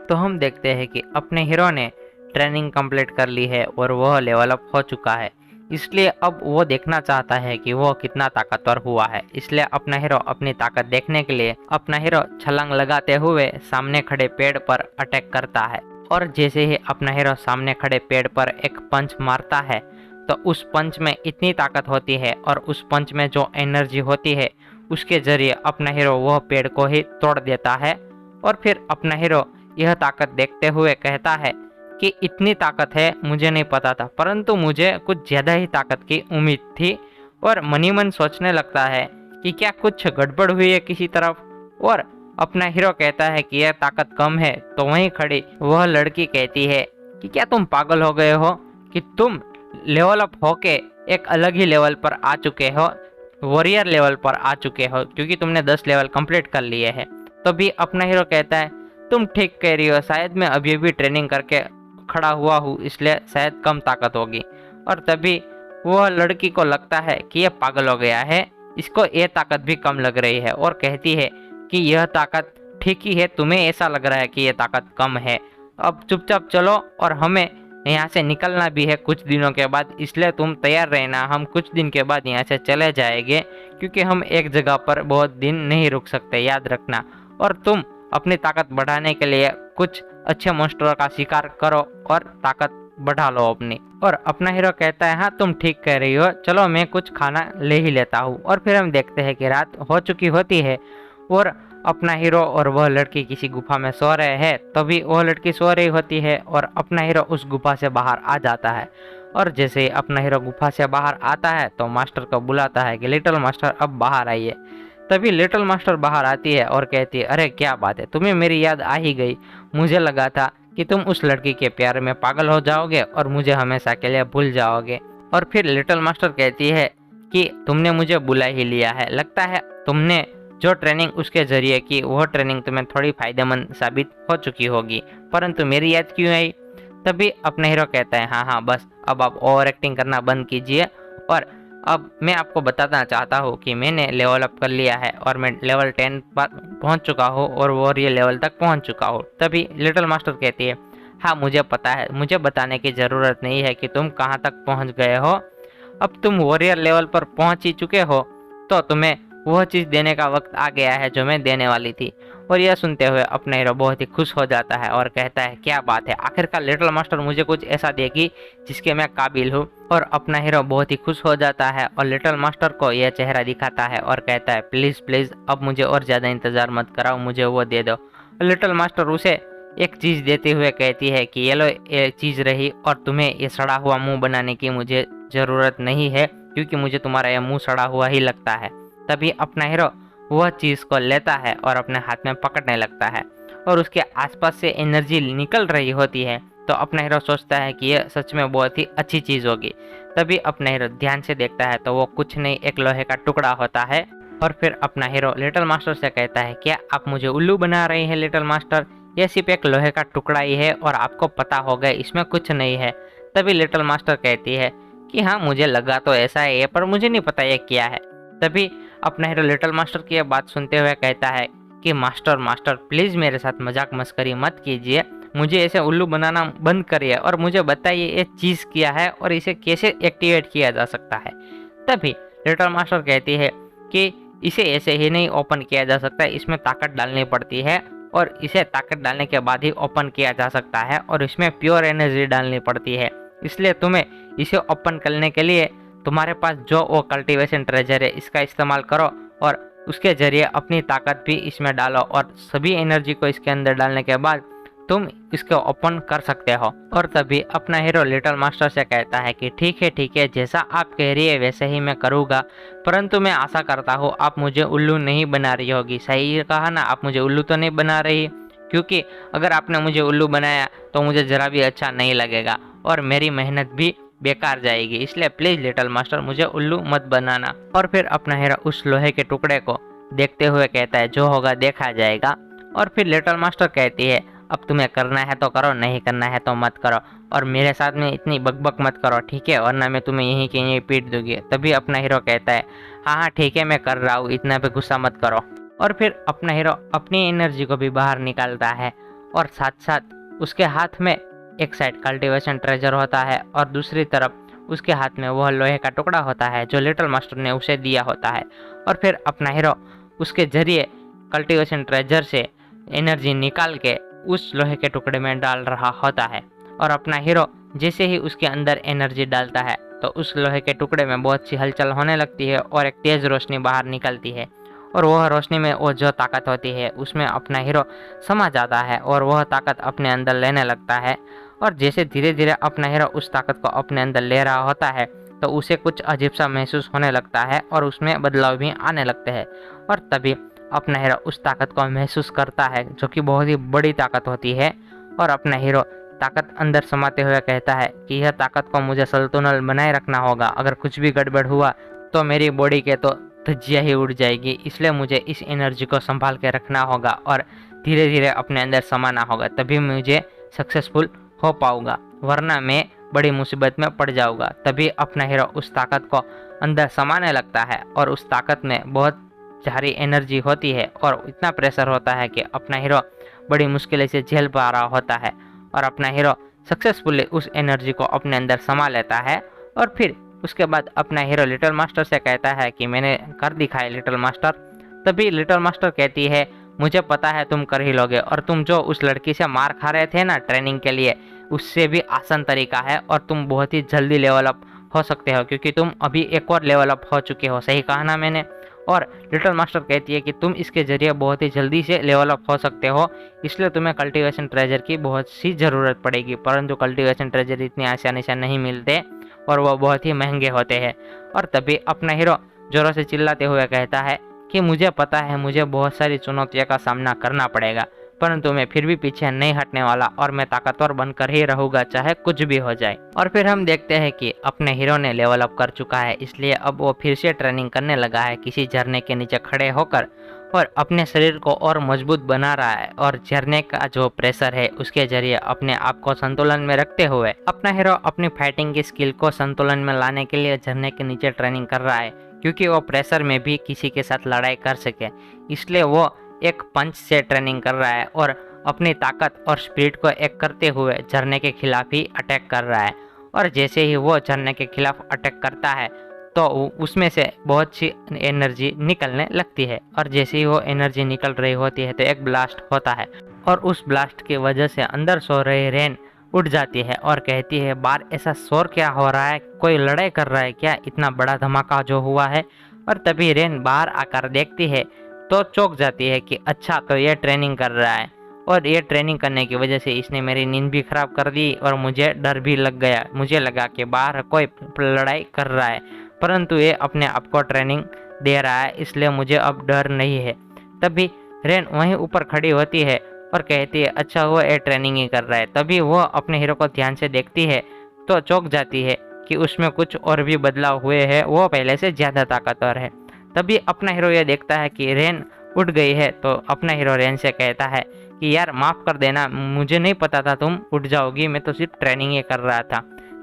तो हम देखते हैं कि अपने हीरो ने ट्रेनिंग कंप्लीट कर ली है और वह लेवल अप हो चुका है। इसलिए अब वो देखना चाहता है कि वो कितना ताकतवर हुआ है। इसलिए अपना हीरो अपनी ताकत देखने के लिए अपना हीरो छलांग लगाते हुए सामने खड़े पेड़ पर अटैक करता है। और जैसे ही अपना हीरो सामने खड़े पेड़ पर एक पंच मारता है तो उस पंच में इतनी ताकत होती है और उस पंच में जो एनर्जी होती है उसके जरिए अपना हीरो वह पेड़ को ही तोड़ देता है। और फिर अपना हीरो यह ताकत देखते हुए कहता है कि इतनी ताकत है मुझे नहीं पता था, परंतु मुझे कुछ ज़्यादा ही ताकत की उम्मीद थी। और मनी मन सोचने लगता है कि क्या कुछ गड़बड़ हुई है किसी तरफ। और अपना हीरो कहता है कि यह ताकत कम है तो वहीं खड़ी वह लड़की कहती है कि क्या तुम पागल हो गए हो कि तुम लेवल अप होके एक अलग ही लेवल पर आ चुके हो, वॉरियर लेवल पर आ चुके हो, क्योंकि तुमने 10 लेवल कंप्लीट कर लिए हैं। तो भी अपना हीरो कहता है तुम ठीक कह रही हो, शायद मैं अभी अभी ट्रेनिंग करके खड़ा हुआ हूँ इसलिए शायद कम ताकत होगी। और तभी वह लड़की को लगता है कि यह पागल हो गया है, इसको ये ताकत भी कम लग रही है और कहती है कि यह ताकत ठीक ही है, तुम्हें ऐसा लग रहा है कि यह ताकत कम है। अब चुपचाप चलो और हमें यहाँ से निकलना भी है कुछ दिनों के बाद, इसलिए तुम तैयार रहना, हम कुछ दिन के बाद यहाँ से चले जाएंगे क्योंकि हम एक जगह पर बहुत दिन नहीं रुक सकते, याद रखना। और तुम अपनी ताकत बढ़ाने के लिए कुछ अच्छे मॉन्स्टरों का शिकार करो और ताकत बढ़ा लो अपनी। और अपना हीरो कहता है हाँ तुम ठीक कह रही हो, चलो मैं कुछ खाना ले ही लेता हूँ। और फिर हम देखते हैं कि रात हो चुकी होती है और अपना हीरो और वह लड़की किसी गुफा में सो रहे हैं। तभी वह लड़की सो रही होती है और अपना हीरो उस गुफा से बाहर आ जाता है। और जैसे ही अपना हीरो गुफा से बाहर आता है तो मास्टर को बुलाता है कि लिटिल मास्टर अब बाहर आइए। तभी लिटिल मास्टर बाहर आती है और कहती है अरे क्या बात है, तुम्हें मेरी याद आ ही गई। मुझे लगा था कि तुम उस लड़की के प्यार में पागल हो जाओगे और मुझे हमेशा के लिए भूल जाओगे। और फिर लिटिल मास्टर कहती है कि तुमने मुझे बुला ही लिया है, लगता है तुमने जो ट्रेनिंग उसके जरिए की वह ट्रेनिंग तुम्हें थोड़ी फायदेमंद साबित हो चुकी होगी, परंतु मेरी याद क्यों आई। तभी अपना हीरो कहता है हाँ हाँ बस अब आप ओवर एक्टिंग करना बंद कीजिए और अब मैं आपको बताना चाहता हूँ कि मैंने लेवल अप कर लिया है और मैं लेवल 10 पर पहुँच चुका हूँ और वॉरियर लेवल तक पहुँच चुका हूँ। तभी लिटिल मास्टर कहती है हाँ मुझे पता है, मुझे बताने की ज़रूरत नहीं है कि तुम कहाँ तक पहुँच गए हो। अब तुम वॉरियर लेवल पर पहुँच ही चुके हो तो तुम्हें वह चीज़ देने का वक्त आ गया है जो मैं देने वाली थी। और यह सुनते हुए अपना हीरो बहुत ही खुश हो जाता है और कहता है क्या बात है, आखिरकार लिटिल मास्टर मुझे कुछ ऐसा देगी जिसके मैं काबिल हूँ। और अपना हीरो बहुत ही खुश हो जाता है और लिटिल मास्टर को यह चेहरा दिखाता है और कहता है प्लीज़ प्लीज़ अब मुझे और ज़्यादा इंतज़ार मत कराओ, मुझे वो दे दो। लिटिल मास्टर उसे एक चीज़ देते हुए कहती है कि ये लो ये चीज़ रही और तुम्हें ये सड़ा हुआ मुँह बनाने की मुझे ज़रूरत नहीं है क्योंकि मुझे तुम्हारा यह मुँह सड़ा हुआ ही लगता है। तभी अपना हीरो वह चीज़ को लेता है और अपने हाथ में पकड़ने लगता है और उसके आसपास से एनर्जी निकल रही होती है। तो अपना हीरो सोचता है कि यह सच में बहुत ही अच्छी चीज़ होगी। तभी अपना हीरो ध्यान से देखता है तो वो कुछ नहीं एक लोहे का टुकड़ा होता है। और फिर अपना हीरो लिटिल मास्टर से कहता है क्या आप मुझे उल्लू बना रहे हैं लिटिल मास्टर, यह सिर्फ एक लोहे का टुकड़ा ही है और आपको पता होगा इसमें कुछ नहीं है। तभी लिटिल मास्टर कहती है कि हाँ मुझे लगा तो ऐसा है पर मुझे नहीं पता ये क्या है। तभी अपना हीरो लिटिल मास्टर की यह बात सुनते हुए कहता है कि मास्टर मास्टर प्लीज़ मेरे साथ मजाक मस्करी मत कीजिए, मुझे ऐसे उल्लू बनाना बंद करिए और मुझे बताइए ये चीज़ क्या है और इसे कैसे एक्टिवेट किया जा सकता है। तभी लिटिल मास्टर कहती है कि इसे ऐसे ही नहीं ओपन किया जा सकता, इसमें ताकत डालनी पड़ती है और इसे ताकत डालने के बाद ही ओपन किया जा सकता है और इसमें प्योर एनर्जी डालनी पड़ती है। इसलिए तुम्हें इसे ओपन करने के लिए तुम्हारे पास जो वो कल्टीवेशन ट्रेजर है इसका इस्तेमाल करो और उसके जरिए अपनी ताकत भी इसमें डालो और सभी एनर्जी को इसके अंदर डालने के बाद तुम इसको ओपन कर सकते हो। और तभी अपना हीरो लिटिल मास्टर से कहता है कि ठीक है जैसा आप कह रही है वैसे ही मैं करूँगा, परंतु मैं आशा करता हूँ आप मुझे उल्लू नहीं बना रही होगी। सही कहा ना, आप मुझे उल्लू तो नहीं बना रही, क्योंकि अगर आपने मुझे उल्लू बनाया तो मुझे ज़रा भी अच्छा नहीं लगेगा और मेरी मेहनत भी बेकार जाएगी, इसलिए प्लीज़ लिटिल मास्टर मुझे उल्लू मत बनाना। और फिर अपना हीरो उस लोहे के टुकड़े को देखते हुए कहता है जो होगा देखा जाएगा। और फिर लिटिल मास्टर कहती है अब तुम्हें करना है तो करो, नहीं करना है तो मत करो और मेरे साथ में इतनी बकबक मत करो ठीक है, वरना मैं तुम्हें यहीं के यहीं पीट दूंगी। तभी अपना हीरो कहता है हाँ ठीक है मैं कर रहा हूँ, इतना पे गुस्सा मत करो। और फिर अपना हीरो अपनी एनर्जी को भी बाहर निकालता है और साथ साथ उसके हाथ में एक साइड कल्टीवेशन ट्रेजर होता है और दूसरी तरफ उसके हाथ में वह लोहे का टुकड़ा होता है जो लिटिल मास्टर ने उसे दिया होता है। और फिर अपना हीरो उसके जरिए कल्टीवेशन ट्रेजर से एनर्जी निकाल के उस लोहे के टुकड़े में डाल रहा होता है। और अपना हीरो जैसे ही उसके अंदर एनर्जी डालता है तो उस लोहे के टुकड़े में बहुत सी हलचल होने लगती है और एक तेज रोशनी बाहर निकलती है। और वह रोशनी में वो जो ताकत होती है उसमें अपना हीरो समा जाता है और वह ताकत अपने अंदर लेने लगता है। और जैसे धीरे धीरे अपना हीरो उस ताकत को अपने अंदर ले रहा होता है तो उसे कुछ अजीब सा महसूस होने लगता है और उसमें बदलाव भी आने लगते हैं। और तभी अपना हीरो उस ताकत को महसूस करता है जो कि बहुत ही बड़ी ताकत होती है। और अपना हीरो ताकत अंदर समाते हुए कहता है कि यह ताकत को मुझे संतुलन बनाए रखना होगा, अगर कुछ भी गड़बड़ हुआ तो मेरी बॉडी के तो धज्जियाँ ही उड़ जाएगी, इसलिए मुझे इस एनर्जी को संभाल के रखना होगा और धीरे धीरे अपने अंदर समाना होगा, तभी मुझे सक्सेसफुल हो पाऊंगा, वरना मैं बड़ी मुसीबत में पड़ जाऊंगा। तभी अपना हीरो उस ताकत को अंदर समाने लगता है और उस ताकत में बहुत भारी एनर्जी होती है और इतना प्रेशर होता है कि अपना हीरो बड़ी मुश्किल से झेल पा रहा होता है। और अपना हीरो सक्सेसफुली उस एनर्जी को अपने अंदर समा लेता है। और फिर उसके बाद अपना हीरो लिटिल मास्टर से कहता है कि मैंने कर दिखाया लिटिल मास्टर। तभी लिटिल मास्टर कहती है मुझे पता है तुम कर ही लोगे, और तुम जो उस लड़की से मार खा रहे थे ना ट्रेनिंग के लिए, उससे भी आसान तरीका है और तुम बहुत ही जल्दी लेवल अप हो सकते हो क्योंकि तुम अभी एक और लेवल अप हो चुके हो। सही कहा ना मैंने। और लिटिल मास्टर कहती है कि तुम इसके जरिए बहुत ही जल्दी से लेवल अप हो सकते हो, इसलिए तुम्हें कल्टीवेशन ट्रेजर की बहुत सी ज़रूरत पड़ेगी, परंतु कल्टीवेशन ट्रेजर इतनी आसानी से नहीं मिलते और वह बहुत ही महंगे होते हैं। और तभी अपना हीरो जोरों से चिल्लाते हुए कहता है कि मुझे पता है मुझे बहुत सारी चुनौतियों का सामना करना पड़ेगा, परंतु मैं फिर भी पीछे नहीं हटने वाला और मैं ताकतवर बनकर ही रहूंगा चाहे कुछ भी हो जाए। और फिर हम देखते हैं कि अपने हीरो ने लेवल अप कर चुका है, इसलिए अब वो फिर से ट्रेनिंग करने लगा है किसी झरने के नीचे खड़े होकर और अपने शरीर को और मजबूत बना रहा है। और झरने का जो प्रेशर है उसके जरिए अपने आप को संतुलन में रखते हुए अपना हीरो अपनी फाइटिंग की स्किल को संतुलन में लाने के लिए झरने के नीचे ट्रेनिंग कर रहा है, क्योंकि वो प्रेशर में भी किसी के साथ लड़ाई कर सके। इसलिए वो एक पंच से ट्रेनिंग कर रहा है और अपनी ताकत और स्पिरिट को एक करते हुए झरने के खिलाफ ही अटैक कर रहा है। और जैसे ही वो झरने के खिलाफ अटैक करता है तो उसमें से बहुत सी एनर्जी निकलने लगती है। और जैसे ही वो एनर्जी निकल रही होती है तो एक ब्लास्ट होता है और उस ब्लास्ट की वजह से अंदर सो रही रेन उठ जाती है और कहती है बाहर ऐसा शोर क्या हो रहा है, कोई लड़ाई कर रहा है क्या, इतना बड़ा धमाका जो हुआ है। और तभी रेन बाहर आकर देखती है तो चौंक जाती है कि अच्छा तो ये ट्रेनिंग कर रहा है, और ये ट्रेनिंग करने की वजह से इसने मेरी नींद भी खराब कर दी और मुझे डर भी लग गया। मुझे लगा कि बाहर कोई लड़ाई कर रहा है, परंतु ये अपने आप को ट्रेनिंग दे रहा है, इसलिए मुझे अब डर नहीं है। तभी रेन वहीं ऊपर खड़ी होती है और कहती है अच्छा हुआ ये ट्रेनिंग ही कर रहा है। तभी वो अपने हीरो को ध्यान से देखती है तो चौंक जाती है कि उसमें कुछ और भी बदलाव हुए हैं, वो पहले से ज़्यादा ताकतवर है। तभी अपना हीरो ये देखता है कि रेन उठ गई है तो अपना हीरो रेन से कहता है कि यार माफ़ कर देना, मुझे नहीं पता था तुम उठ जाओगी, मैं तो सिर्फ ट्रेनिंग ही कर रहा था।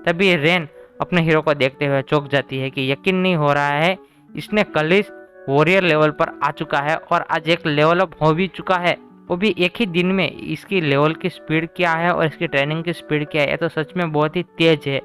तभी रेन अपने हीरो को देखते हुए चौंक जाती है कि यकीन नहीं हो रहा है, इसने कल ही वॉरियर लेवल पर आ चुका है और आज एक लेवल अप हो भी चुका है, वो भी एक ही दिन में। इसकी लेवल की स्पीड क्या है और इसकी ट्रेनिंग की स्पीड क्या है, ये तो सच में बहुत ही तेज है।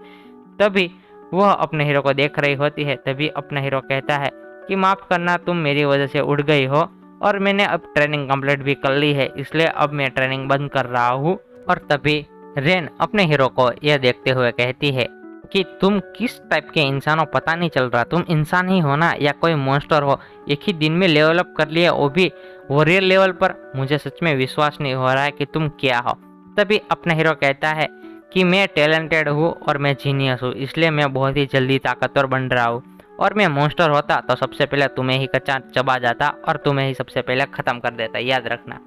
तभी वह अपने हीरो को देख रही होती है। तभी अपना हीरो कहता है कि माफ़ करना, तुम मेरी वजह से उड़ गई हो और मैंने अब ट्रेनिंग कंप्लीट भी कर ली है, इसलिए अब मैं ट्रेनिंग बंद कर रहा हूँ। और तभी रेन अपने हीरो को यह देखते हुए कहती है कि तुम किस टाइप के इंसान हो पता नहीं चल रहा, तुम इंसान ही हो ना या कोई मॉन्स्टर हो, एक ही दिन में लेवल अप कर लिया वो भी वॉरियर लेवल पर, मुझे सच में विश्वास नहीं हो रहा है कि तुम क्या हो। तभी अपना हीरो कहता है कि मैं टैलेंटेड हूँ और मैं जीनियस हूँ, इसलिए मैं बहुत ही जल्दी ताकतवर बन रहा हूँ, और मैं मॉन्स्टर होता तो सबसे पहले तुम्हें ही कच्चा चबा जाता और तुम्हें ही सबसे पहले ख़त्म कर देता, याद रखना।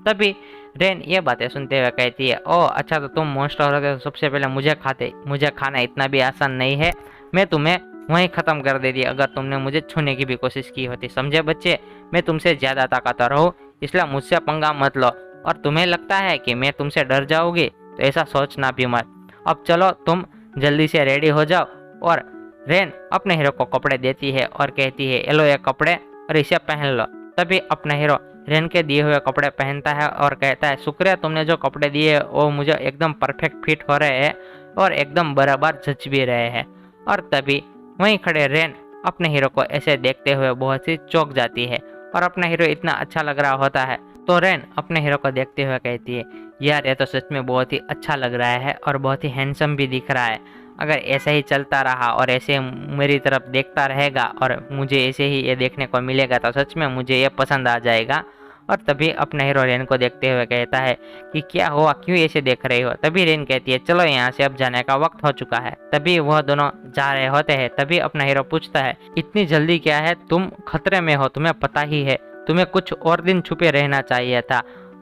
तभी रेन ये बातें सुनते हुए कहती है ओह अच्छा तो तुम मॉन्स्टर होते तो सबसे पहले मुझे खाते, मुझे खाना इतना भी आसान नहीं है, मैं तुम्हें वहीं ख़त्म कर देती अगर तुमने मुझे छूने की भी कोशिश की होती। समझे बच्चे, मैं तुमसे ज़्यादा ताकतवर हूँ, इसलिए मुझसे पंगा मत लो, और तुम्हें लगता है कि मैं तुमसे डर जाऊँगी तो ऐसा सोचना भी मत। अब चलो तुम जल्दी से रेडी हो जाओ। और रेन अपने हीरो को कपड़े देती है और कहती है ये लो ये कपड़े और इसे पहन लो। तभी अपना हीरो रेन के दिए हुए कपड़े पहनता है और कहता है, शुक्रिया तुमने जो कपड़े दिए वो मुझे एकदम परफेक्ट फिट हो रहे हैं और एकदम बराबर जच भी रहे हैं। और तभी वहीं खड़े रेन अपने हीरो को ऐसे देखते हुए बहुत ही चौंक जाती है और अपना हीरो इतना अच्छा लग रहा होता है। तो रेन अपने हीरो को देखते हुए कहती है, यार ये तो सच में बहुत ही अच्छा लग रहा है और बहुत ही हैंडसम भी दिख रहा है। अगर ऐसे ही चलता रहा और ऐसे मेरी तरफ देखता रहेगा और मुझे ऐसे ही ये देखने को मिलेगा तो सच में मुझे ये पसंद आ जाएगा। और तभी अपने हीरो रेन को देखते हुए कहता है कि क्या हुआ, क्यों ऐसे देख रही हो। तभी रेन कहती है, चलो यहाँ से अब जाने का वक्त हो चुका है। तभी वह दोनों जा रहे होते हैं। तभी अपना हीरो पूछता है, इतनी जल्दी क्या है, तुम खतरे में हो, तुम्हें पता ही है, तुम्हें कुछ और दिन छुपे रहना चाहिए था।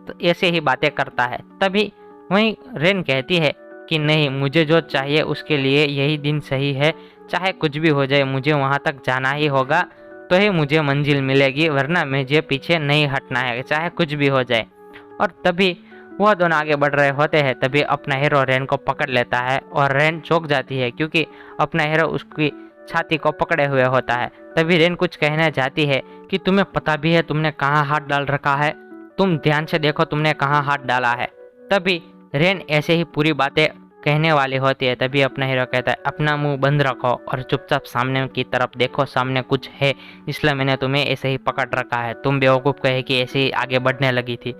तो ऐसे ही बातें करता है। तभी वहीं रेन कहती है कि नहीं, मुझे जो चाहिए उसके लिए यही दिन सही है, चाहे कुछ भी हो जाए मुझे वहाँ तक जाना ही होगा, तो ही मुझे मंजिल मिलेगी, वरना मुझे पीछे नहीं हटना है, चाहे कुछ भी हो जाए। और तभी वह दोनों आगे बढ़ रहे होते हैं। तभी अपना हीरो रेन को पकड़ लेता है और रेन चौंक जाती है क्योंकि अपना हीरो उसकी छाती को पकड़े हुए होता है। तभी रेन कुछ कहना चाहती है कि तुम्हें पता भी है तुमने कहाँ हाथ डाल रखा है, तुम ध्यान से देखो तुमने कहाँ हाथ डाला है। तभी रेन ऐसे ही पूरी बातें कहने वाली होती है। तभी अपना हीरो कहता है, अपना मुंह बंद रखो और चुपचाप सामने की तरफ देखो, सामने कुछ है इसलिए मैंने तुम्हें ऐसे ही पकड़ रखा है, तुम बेवकूफ़ कहे कि ऐसे ही आगे बढ़ने लगी थी।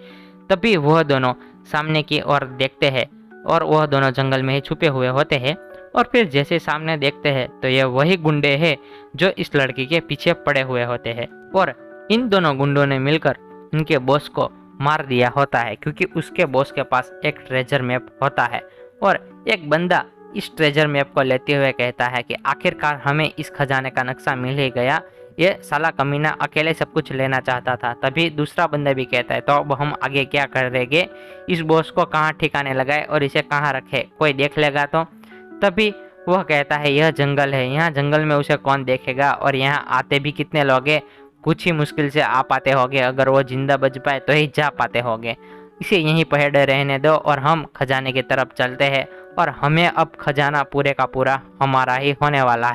तभी वह दोनों सामने की ओर देखते हैं और वह दोनों जंगल में ही छुपे हुए होते हैं। और फिर जैसे सामने देखते हैं तो ये वही गुंडे हैं जो इस लड़की के पीछे पड़े हुए होते हैं। और इन दोनों गुंडों ने मिलकर उनके बॉस को मार दिया होता है क्योंकि उसके बॉस के पास एक ट्रेजर मैप होता है। और एक बंदा इस ट्रेजर मैप को लेते हुए कहता है कि आखिरकार हमें इस खजाने का नक्शा मिल ही गया, ये साला कमीना अकेले सब कुछ लेना चाहता था। तभी दूसरा बंदा भी कहता है, तो अब हम आगे क्या करेंगे, इस बॉस को कहाँ ठिकाने लगाए और इसे कहाँ रखे, कोई देख लेगा तो। तभी वह कहता है, यह जंगल है, यहाँ जंगल में उसे कौन देखेगा और यहाँ आते भी कितने लोग हैं, कुछ ही मुश्किल से आ पाते होंगे, अगर वो जिंदा बच पाए तो ही जा पाते होंगे, इसे यहीं पहले रहने दो और हम खजाने की तरफ चलते हैं और हमें अब खजाना पूरे का पूरा हमारा ही होने वाला है।